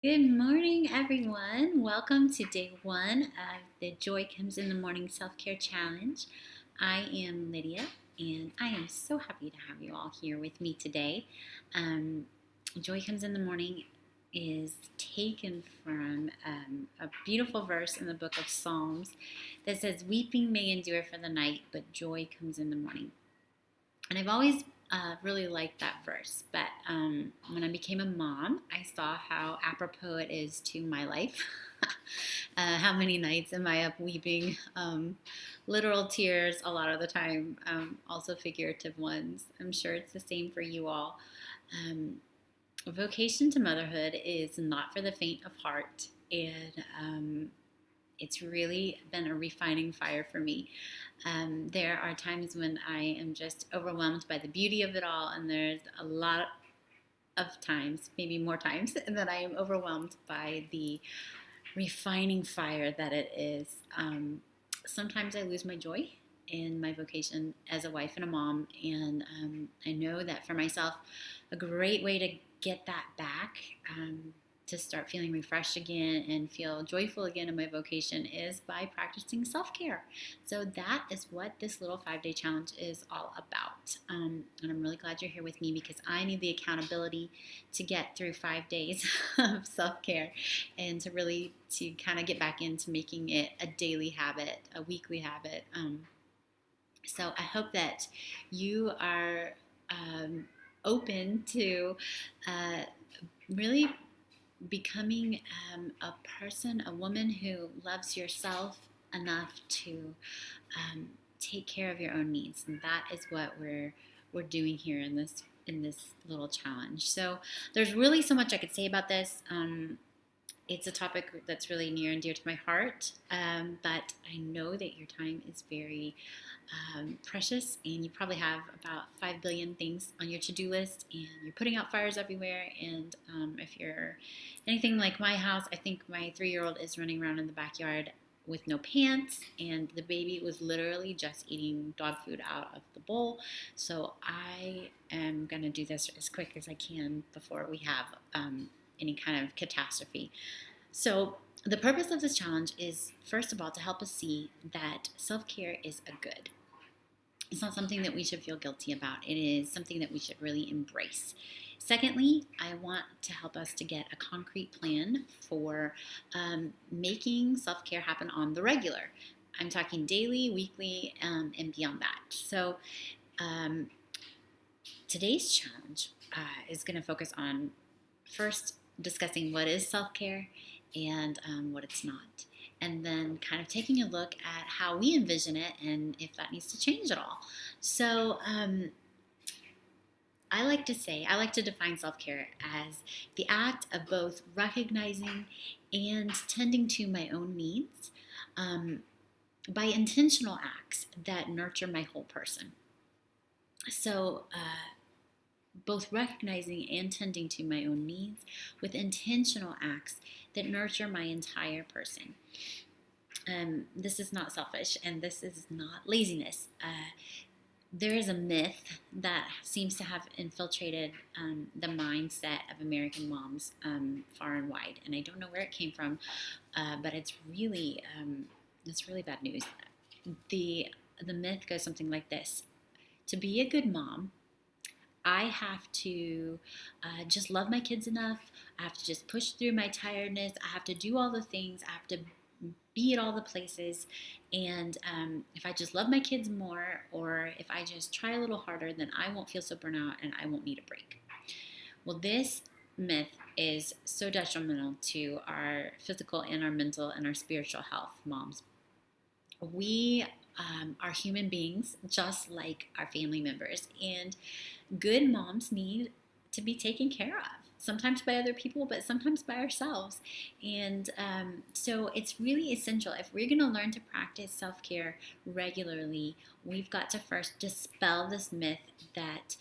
Good morning, everyone. Welcome to day one of the Joy Comes in the Morning Self Care Challenge. I am Lydia, and I am so happy to have you all here with me today. Um, Joy Comes in the Morning is taken from a beautiful verse in the book of Psalms that says, "Weeping may endure for the night, but joy comes in the morning." And I've always really liked that verse. But when I became a mom, I saw how apropos it is to my life. How many nights am I up weeping? Literal tears a lot of the time, also figurative ones. I'm sure it's the same for you all. Um, Vocation to motherhood is not for the faint of heart. And it's really been a refining fire for me. There are times when I am just overwhelmed by the beauty of it all, and there's a lot of times, maybe more times, that I am overwhelmed by the refining fire that it is. Sometimes I lose my joy in my vocation as a wife and a mom, and I know that for myself, a great way to get that back, to start feeling refreshed again and feel joyful again in my vocation, is by practicing self-care. So that is what this little 5-day challenge is all about. And I'm really glad you're here with me because I need the accountability to get through 5 days of self-care and to kind of get back into making it a daily habit, a weekly habit. So I hope that you are open to really becoming a person, a woman who loves yourself enough to take care of your own needs, and that is what we're doing here in this little challenge. So there's really so much I could say about this. It's a topic that's really near and dear to my heart, but I know that your time is very precious, and you probably have about 5 billion things on your to-do list, and you're putting out fires everywhere. And if you're anything like my house, I think my 3-year-old is running around in the backyard with no pants, and the baby was literally just eating dog food out of the bowl. So I am going to do this as quick as I can before we have any kind of catastrophe. So the purpose of this challenge is, first of all, to help us see that self-care is a good. It's not something that we should feel guilty about. It is something that we should really embrace. Secondly, I want to help us to get a concrete plan for making self-care happen on the regular. I'm talking daily, weekly, and beyond that. So today's challenge is going to focus on first discussing what is self-care and what it's not, and then kind of taking a look at how we envision it and if that needs to change at all. So I like to define self-care as the act of both recognizing and tending to my own needs by intentional acts that nurture my whole person. So both recognizing and tending to my own needs with intentional acts that nurture my entire person. This is not selfish, and this is not laziness. There is a myth that seems to have infiltrated the mindset of American moms far and wide, and I don't know where it came from, but it's really bad news. The myth goes something like this: to be a good mom, I have to just love my kids enough. I have to just push through my tiredness. I have to do all the things. I have to be at all the places. And if I just love my kids more, or if I just try a little harder, then I won't feel so burnt out and I won't need a break. Well, this myth is so detrimental to our physical and our mental and our spiritual health, moms. We are human beings just like our family members, and good moms need to be taken care of, sometimes by other people, but sometimes by ourselves. And so it's really essential. If we're going to learn to practice self-care regularly, we've got to first dispel this myth that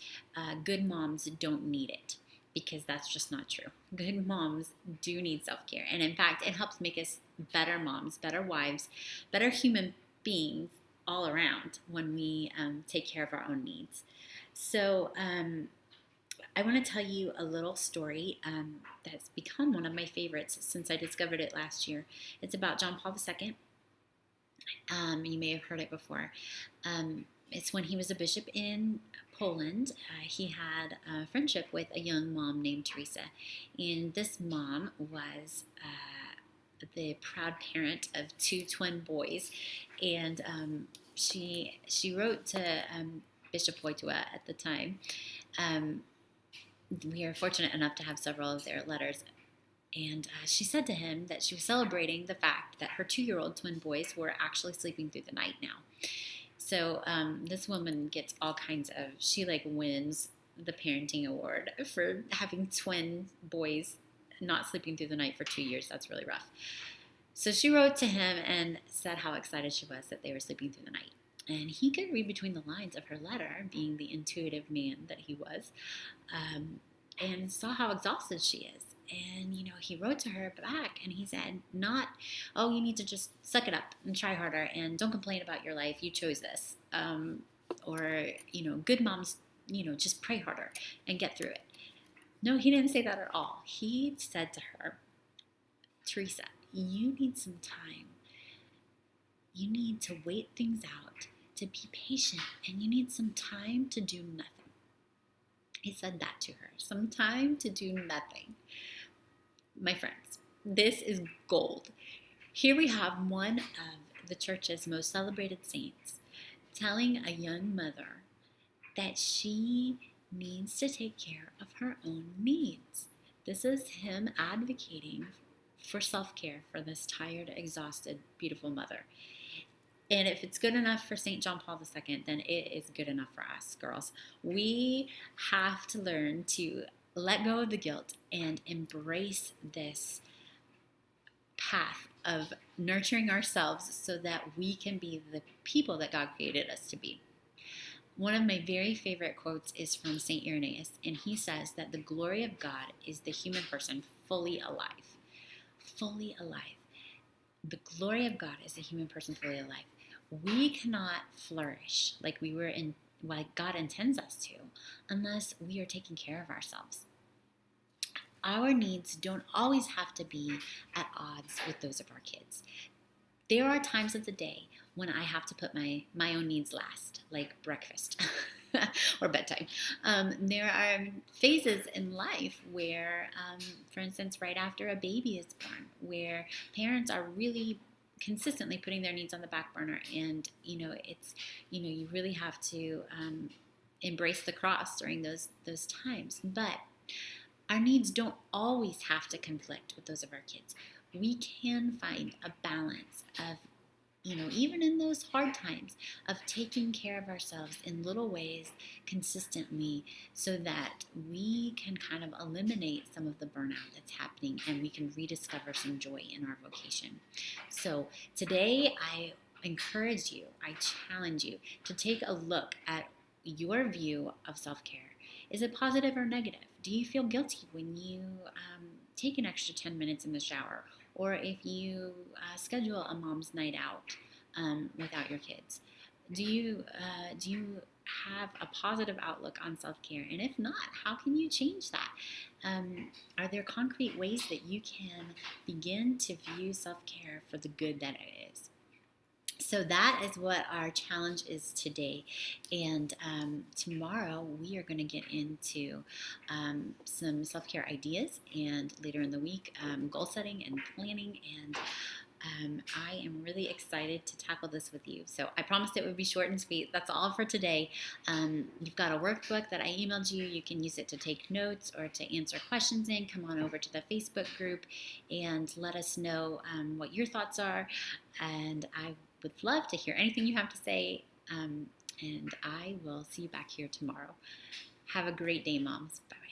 good moms don't need it, because that's just not true. Good moms do need self-care. And in fact, it helps make us better moms, better wives, better human beings all around when we take care of our own needs. So I want to tell you a little story that's become one of my favorites since I discovered it last year. It's about John Paul II. You may have heard it before. It's when he was a bishop in Poland. He had a friendship with a young mom named Teresa, and this mom was the proud parent of two twin boys, and she wrote to Bishop Wojtyła at the time. Um, we are fortunate enough to have several of their letters. And she said to him that she was celebrating the fact that her 2-year-old twin boys were actually sleeping through the night now. So this woman gets all kinds of, she like wins the parenting award for having twin boys not sleeping through the night for 2 years. That's really rough. So she wrote to him and said how excited she was that they were sleeping through the night. And he could read between the lines of her letter, being the intuitive man that he was, and saw how exhausted she is. And, he wrote to her back and he said, not, oh, you need to just suck it up and try harder and don't complain about your life. You chose this. Or, good moms, just pray harder and get through it. No, he didn't say that at all. He said to her, Teresa, you need some time. You need to wait things out, to be patient, and you need some time to do nothing. He said that to her, some time to do nothing. My friends, this is gold. Here we have one of the church's most celebrated saints telling a young mother that she needs to take care of her own needs. This is him advocating for self-care for this tired, exhausted, beautiful mother. And if it's good enough for St. John Paul II, then it is good enough for us, girls. We have to learn to let go of the guilt and embrace this path of nurturing ourselves so that we can be the people that God created us to be. One of my very favorite quotes is from St. Irenaeus, and he says that the glory of God is the human person fully alive. Fully alive. The glory of God is the human person fully alive. We cannot flourish like God intends us to unless we are taking care of ourselves. Our needs don't always have to be at odds with those of our kids. There are times of the day when I have to put my own needs last, like breakfast or bedtime. There are phases in life where, for instance, right after a baby is born, where parents are really consistently putting their needs on the back burner, and you really have to embrace the cross during those times. But our needs don't always have to conflict with those of our kids. We can find a balance of, even in those hard times, of taking care of ourselves in little ways consistently so that we can kind of eliminate some of the burnout that's happening and we can rediscover some joy in our vocation. So today I encourage you, I challenge you to take a look at your view of self-care. Is it positive or negative? Do you feel guilty when you take an extra 10 minutes in the shower, or if you schedule a mom's night out without your kids? Do you have a positive outlook on self-care? And if not, how can you change that? Are there concrete ways that you can begin to view self-care for the good that it is? So that is what our challenge is today. And tomorrow we are going to get into some self-care ideas, and later in the week, goal setting and planning. And I am really excited to tackle this with you. So I promised it would be short and sweet. That's all for today. You've got a workbook that I emailed you. You can use it to take notes or to answer questions in. Come on over to the Facebook group and let us know what your thoughts are. And I would love to hear anything you have to say. And I will see you back here tomorrow. Have a great day, moms. Bye.